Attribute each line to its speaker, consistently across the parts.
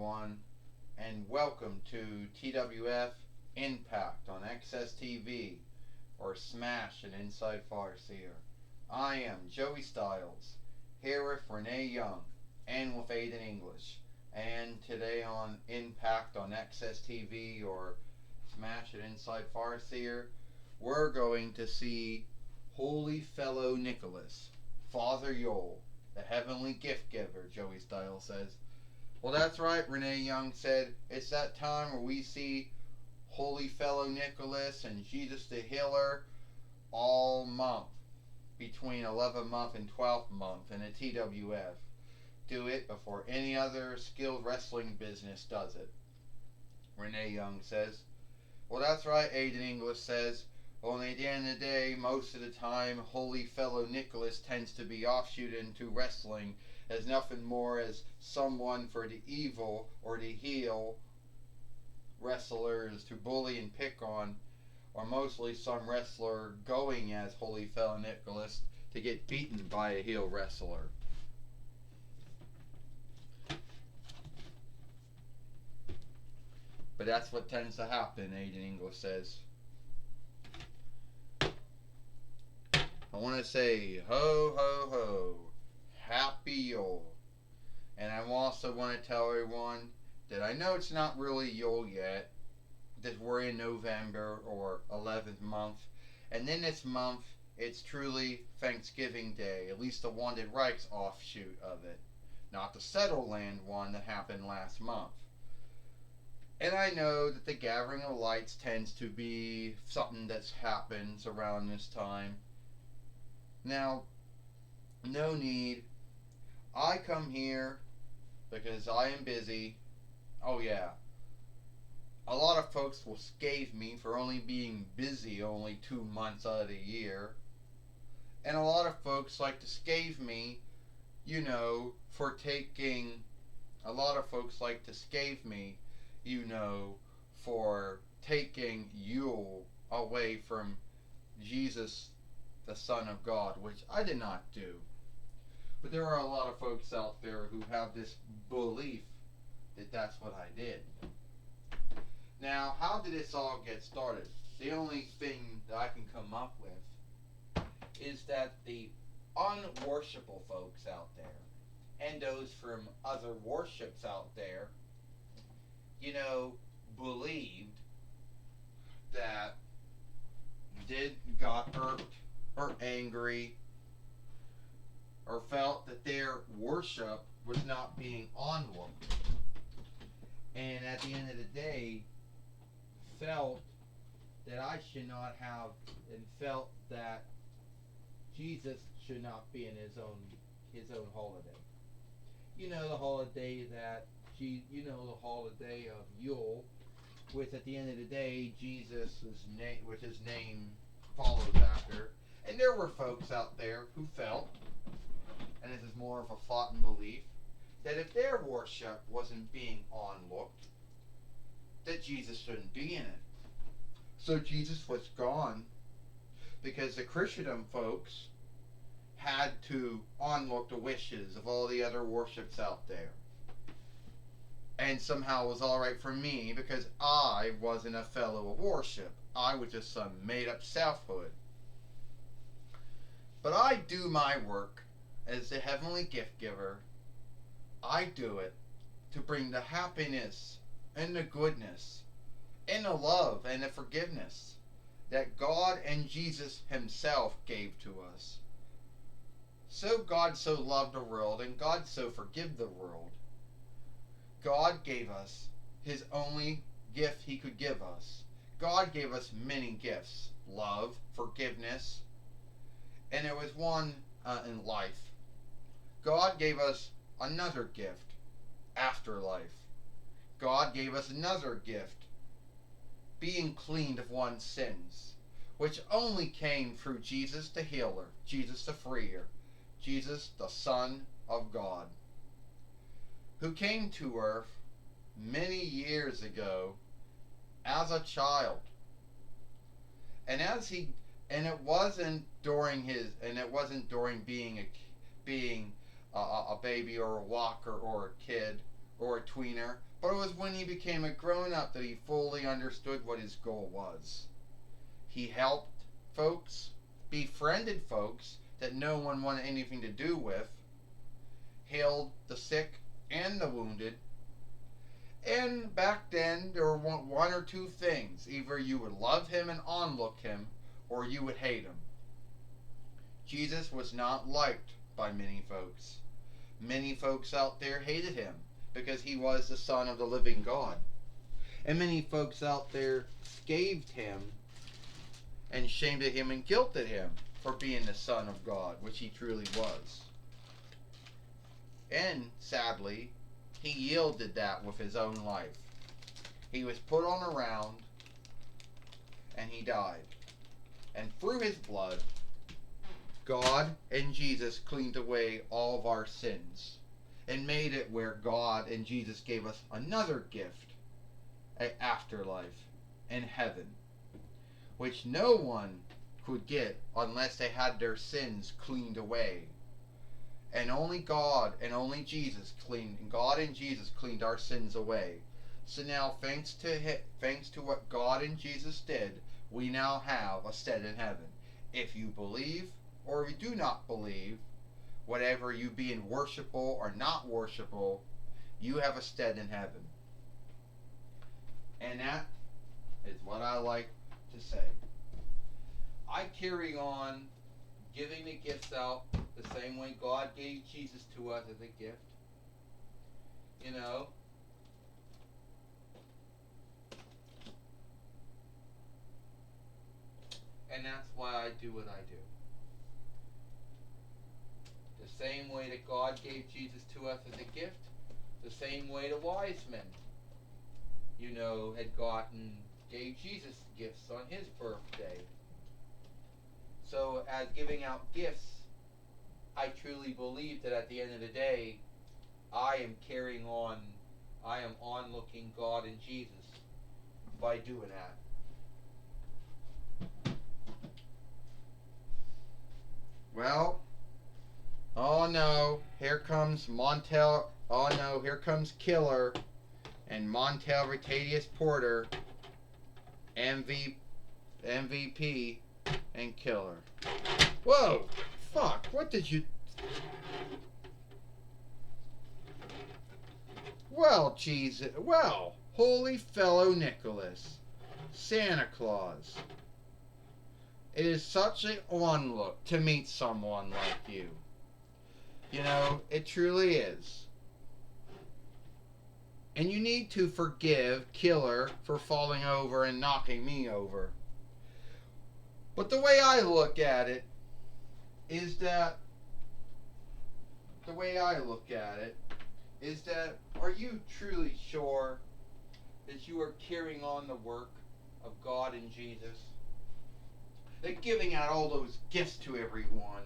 Speaker 1: everyone, and welcome to TWF Impact on Axs Tv, or Smash and Inside Farseer. I am Joey Styles, here with Renee Young, and with Aiden English. And today on Impact on Axs Tv, or Smash and Inside Farseer, we're going to see Holy Fellow Nicholas, Father Yule, the Heavenly Gift Giver, Joey Styles says. Well, that's right, Renee Young said. It's that time where we see Holy Fellow Nicholas and Jesus the Healer all month, between 11th month and 12th month in a TWF. Do it before any other skilled wrestling business does it, Renee Young says. Well, that's right, Aiden English says. Only at the end of the day, most of the time, Holy Fellow Nicholas tends to be offshoot into wrestling as nothing more as someone for the evil or the heel wrestlers to bully and pick on, or mostly some wrestler going as Holy Fellow Nicholas to get beaten by a heel wrestler. But that's what tends to happen, Aiden English says. I want to say ho ho ho, happy Yule. And I also want to tell everyone that I know it's not really Yule yet, that we're in November or 11th month. And then this month, it's truly Thanksgiving Day, at least the one that Reich's offshoot of it. Not the Settle Land one that happened last month. And I know that the Gathering of Lights tends to be something that happens around this time. Now, no need. I come here because I am busy. Oh yeah. A lot of folks will scathe me for only being busy only 2 months out of the year. And a lot of folks like to scathe me, for taking... A lot of folks like to scathe me, for taking Yule away from Jesus, the Son of God, which I did not do. But there are a lot of folks out there who have this belief that that's what I did. Now, how did this all get started? The only thing that I can come up with is that the unworshipful folks out there, and those from other worships out there, believed that got irked or angry or felt that their worship was not being onlooked, and at the end of the day felt that I should not have, and felt that Jesus should not be in his own holiday. The holiday the holiday of Yule, which at the end of the day Jesus' name, which his name follows after. And there were folks out there who felt, and this is more of a thought and belief, that if their worship wasn't being onlooked, that Jesus shouldn't be in it. So Jesus was gone because the Christendom folks had to onlook the wishes of all the other worships out there. And somehow it was alright for me because I wasn't a fellow of worship. I was just some made-up selfhood. But I do my work as the Heavenly Gift Giver. I do it to bring the happiness and the goodness and the love and the forgiveness that God and Jesus himself gave to us. So God so loved the world, and God so forgive the world. God gave us his only gift he could give us. God gave us many gifts: love, forgiveness, and there was one in life. God gave us another gift, afterlife. God gave us another gift, being cleaned of one's sins, which only came through Jesus the Healer, Jesus the Freer, Jesus the Son of God, who came to earth many years ago as a child. And it wasn't during being a baby or a walker or a kid or a tweener, But it was when he became a grown-up that he fully understood what his goal was. He helped folks, befriended folks that no one wanted anything to do with, healed the sick and the wounded. And back then, there were one or two things. Either you would love him and onlook him, or you would hate him. Jesus was not liked by many folks. Many folks out there hated him because he was the Son of the living God. And many folks out there scathed him and shamed at him and guilted him for being the Son of God, which he truly was. And sadly, he yielded that with his own life. He was put on a round and he died. And through his blood, God and Jesus cleaned away all of our sins and made it where God and Jesus gave us another gift, an afterlife in heaven, which no one could get unless they had their sins cleaned away. And only God and only Jesus God and Jesus cleaned our sins away. So now, thanks to what God and Jesus did, we now have a stead in heaven. If you believe or if you do not believe, whatever you being worshipful or not worshipful, you have a stead in heaven. And that is what I like to say. I carry on giving the gifts out the same way God gave Jesus to us as a gift. You know, and that's why I do what I do. The same way that God gave Jesus to us as a gift, the same way the wise men, gave Jesus gifts on his birthday. So as giving out gifts, I truly believe that at the end of the day, I am onlooking God and Jesus by doing that. Well, oh no, here comes here comes Killer and Montel Retadius Porter, MVP and Killer. Whoa, fuck, what did you... Well, Jesus, well, holy fellow Nicholas, Santa Claus. It is such an onlook to meet someone like you. You know, it truly is. And you need to forgive Killer for falling over and knocking me over. But the way I look at it is that, are you truly sure that you are carrying on the work of God and Jesus? That giving out all those gifts to everyone,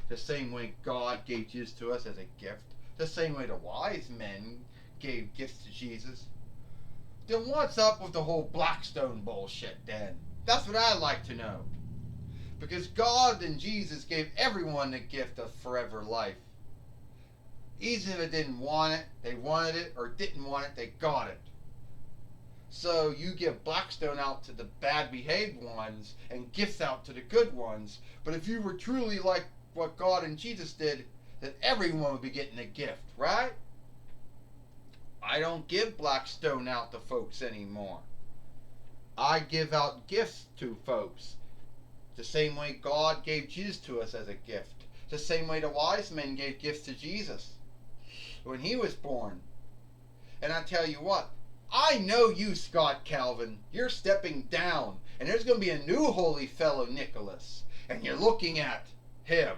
Speaker 1: the same way God gave Jesus to us as a gift, the same way the wise men gave gifts to Jesus, then what's up with the whole Blackstone bullshit then? That's what I'd like to know. Because God and Jesus gave everyone the gift of forever life. Even if they didn't want it, they wanted it, or didn't want it, they got it. So you give Blackstone out to the bad behaved ones and gifts out to the good ones. But if you were truly like what God and Jesus did, then everyone would be getting a gift, right? I don't give Blackstone out to folks anymore. I give out gifts to folks. The same way God gave Jesus to us as a gift. The same way the wise men gave gifts to Jesus when he was born. And I tell you what, I know you, Scott Calvin. You're stepping down. And there's going to be a new holy fellow, Nicholas. And you're looking at him.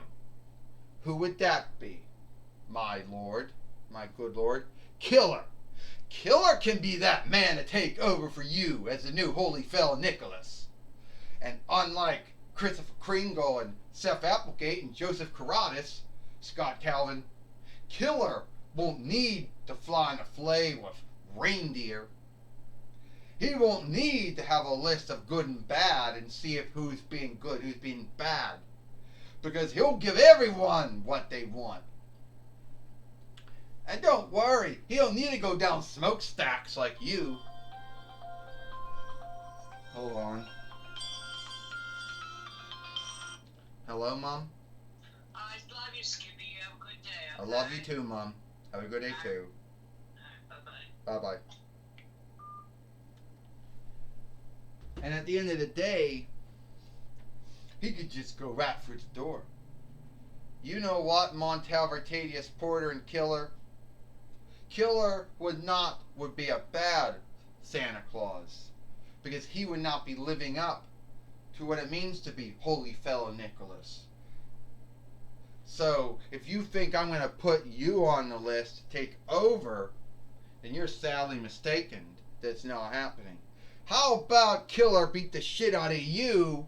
Speaker 1: Who would that be? My Lord, my good Lord, Killer. Killer can be that man to take over for you as the new holy fellow, Nicholas. And unlike Christopher Kringle and Seth Applegate and Joseph Caratis, Scott Calvin, Killer won't need to fly in a sleigh with reindeer. He won't need to have a list of good and bad and see if who's being good, who's being bad. Because he'll give everyone what they want. And don't worry, he don't need to go down smokestacks like you. Hold on. Hello, Mom?
Speaker 2: I love you, Skippy. You have a good day.
Speaker 1: I love you too, Mom. Have a good day too.
Speaker 2: Bye-bye.
Speaker 1: Bye-bye. And at the end of the day, he could just go right through the door. You know what, Montel, Vertadius, Porter, and Killer? Killer would be a bad Santa Claus, because he would not be living up to what it means to be Holy Fellow Nicholas. So, if you think I'm going to put you on the list to take over, then you're sadly mistaken. That's not happening. How about Killer beat the shit out of you,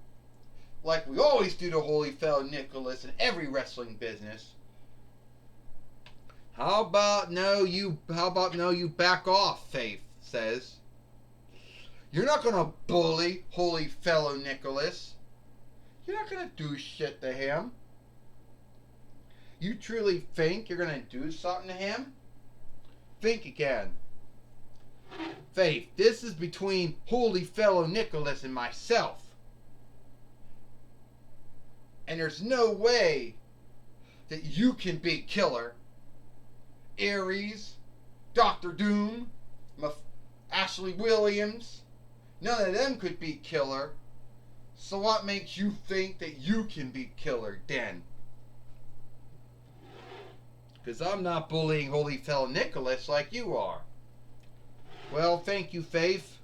Speaker 1: like we always do to Holy Fellow Nicholas in every wrestling business? How about no, you back off, Faith says. You're not gonna bully Holy Fellow Nicholas. You're not gonna do shit to him. You truly think you're gonna do something to him? Think again. Faith, this is between Holy Fellow Nicholas and myself. And there's no way that you can beat Killer, Aries, Dr. Doom, Ashley Williams. None of them could beat Killer. So what makes you think that you can beat Killer, Den? Because I'm not bullying Holy Fellow Nicholas like you are. Well, thank you, Faith,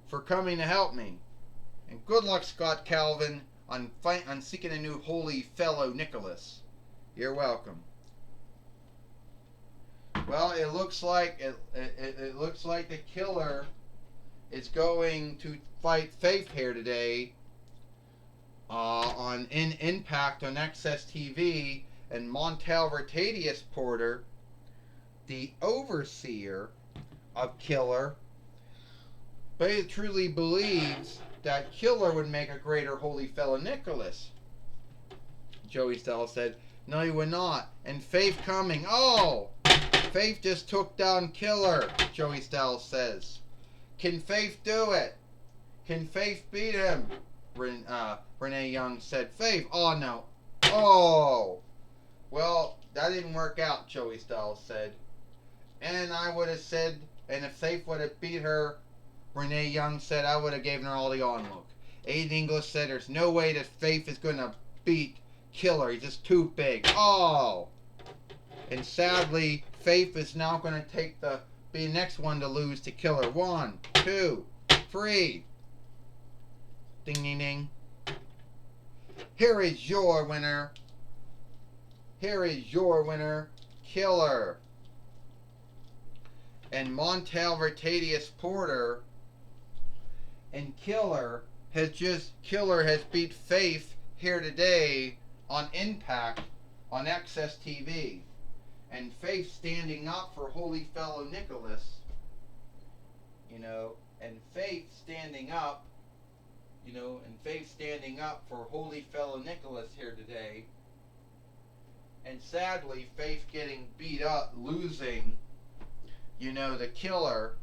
Speaker 1: for coming to help me. And good luck, Scott Calvin, on seeking a new Holy Fellow Nicholas. You're welcome. Well, it looks like the Killer is going to fight Faith here today on Impact on Axs TV, and Montel Vertadius Porter, the overseer of Killer, but he truly believes that Killer would make a greater Holy Fellow Nicholas. Joey Styles said, no, he would not. And Faith coming. Oh, Faith just took down Killer, Joey Styles says. Can Faith do it? Can Faith beat him? Renee Young said, Faith, oh no. Oh. Well, that didn't work out, Joey Styles said. And I would have said, and if Faith would have beat her, Renee Young said, I would have given her all the onlook. Aiden English said, there's no way that Faith is going to beat Killer. He's just too big. Oh! And sadly, Faith is now going to be the next one to lose to Killer. 1, 2, 3. Ding, ding, ding. Here is your winner. Here is your winner, Killer. And Montel Vertadius Porter and Killer has beat Faith here today on Impact on Axs TV. And Faith standing up for Holy Fellow Nicholas, and Faith standing up, for Holy Fellow Nicholas here today. And sadly, Faith getting beat up, losing, the Killer.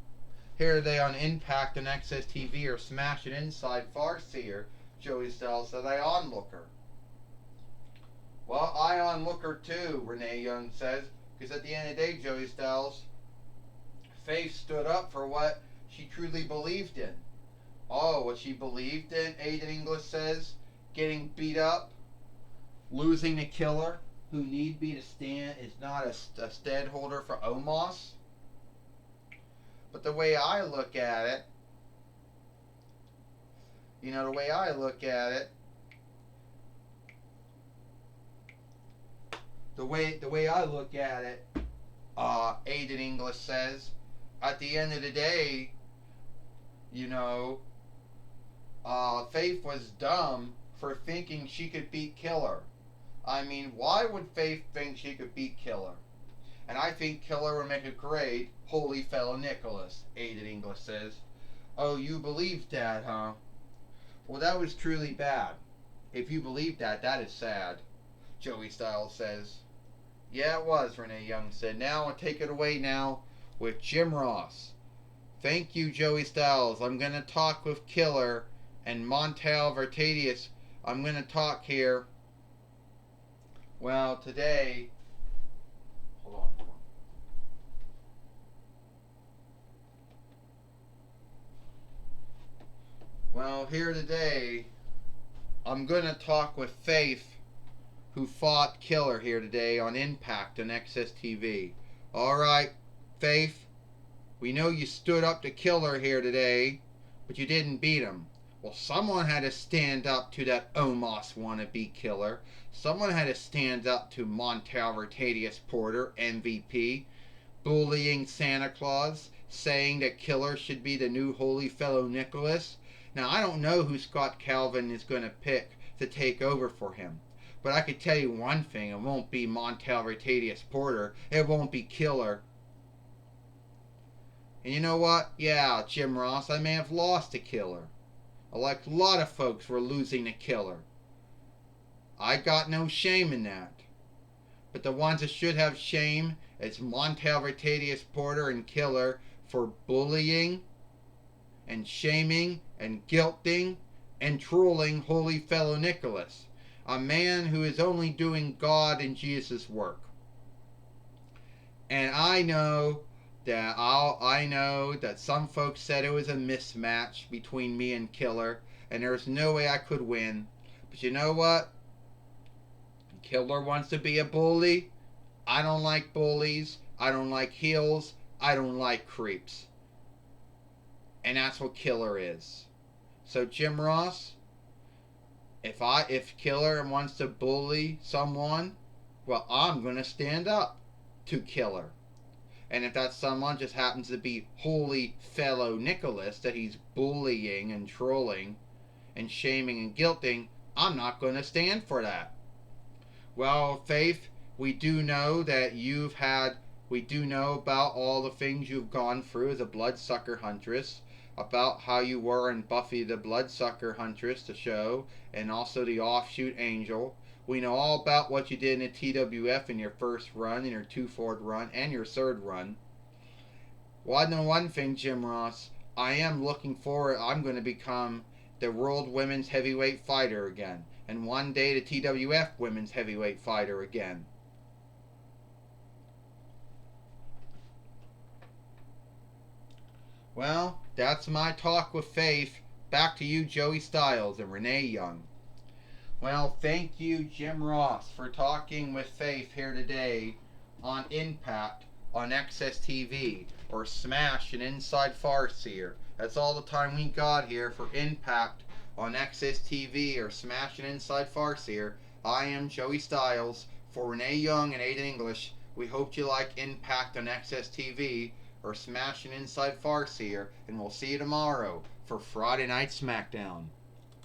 Speaker 1: Here they on Impact and Axs TV are smashing inside Farseer. Joey Styles said, I onlooker. Well, I onlooker too, Renee Young says, because at the end of the day, Joey Styles, Faith stood up for what she truly believed in. Oh, what she believed in, Aiden English says, getting beat up, losing the Killer, who need be to stand, is not a stead holder for Omos. But the way I look at it, Aiden English says, at the end of the day, Faith was dumb for thinking she could beat Killer. I mean, why would Faith think she could beat Killer? And I think Killer would make a great Holy Fellow Nicholas, Aiden English says. Oh, you believe that, huh? Well, that was truly bad. If you believe that, that is sad, Joey Styles says. Yeah, it was, Renee Young said. Now I'll take it away now with Jim Ross. Thank you, Joey Styles. I'm going to talk with Killer and Montel Vertadius. I'm going to talk here. Well, today... Hold on. Well, here today, I'm going to talk with Faith, who fought Killer here today on Impact on Axs Tv. Alright, Faith, we know you stood up to Killer here today, but you didn't beat him. Well, someone had to stand up to that Omos wannabe Killer. Someone had to stand up to Montel Vertadius Porter, MVP, bullying Santa Claus, saying that Killer should be the new Holy Fellow Nicholas. Now, I don't know who Scott Calvin is going to pick to take over for him. But I could tell you one thing, it won't be Montel Vertadius Porter. It won't be Killer. And you know what? Yeah, Jim Ross, I may have lost to Killer. Like a lot of folks were losing to Killer. I got no shame in that. But the ones that should have shame is Montel Vertadius Porter and Killer for bullying and shaming and guilting and trolling Holy Fellow Nicholas, a man who is only doing God and Jesus' work. And I know that some folks said it was a mismatch between me and Killer, and there's no way I could win. But you know what? Killer wants to be a bully. I don't like bullies. I don't like heels. I don't like creeps. And that's what Killer is. So Jim Ross, if Killer wants to bully someone, well, I'm going to stand up to Killer. And if that someone just happens to be Holy Fellow Nicholas that he's bullying and trolling and shaming and guilting, I'm not going to stand for that. Well, Faith, we do know about all the things you've gone through as a bloodsucker huntress, about how you were in Buffy the Bloodsucker Huntress, the show, and also the Offshoot Angel. We know all about what you did in the TWF in your first run, in your 2-4 run, and your third run. Well, I know one thing, Jim Ross. I am looking forward. I'm going to become the World Women's Heavyweight Fighter again. And one day the TWF Women's Heavyweight Fighter again. Well, that's my talk with Faith. Back to you, Joey Styles and Renee Young. Well, thank you, Jim Ross, for talking with Faith here today on Impact on Axs TV, or Smash and Inside Farseer. That's all the time we got here for Impact on Axs TV, or Smash and Inside Farseer. I am Joey Styles for Renee Young and Aiden English. We hope you like Impact on Axs TV, or Smash and Inside Farseer, and we'll see you tomorrow for Friday Night SmackDown.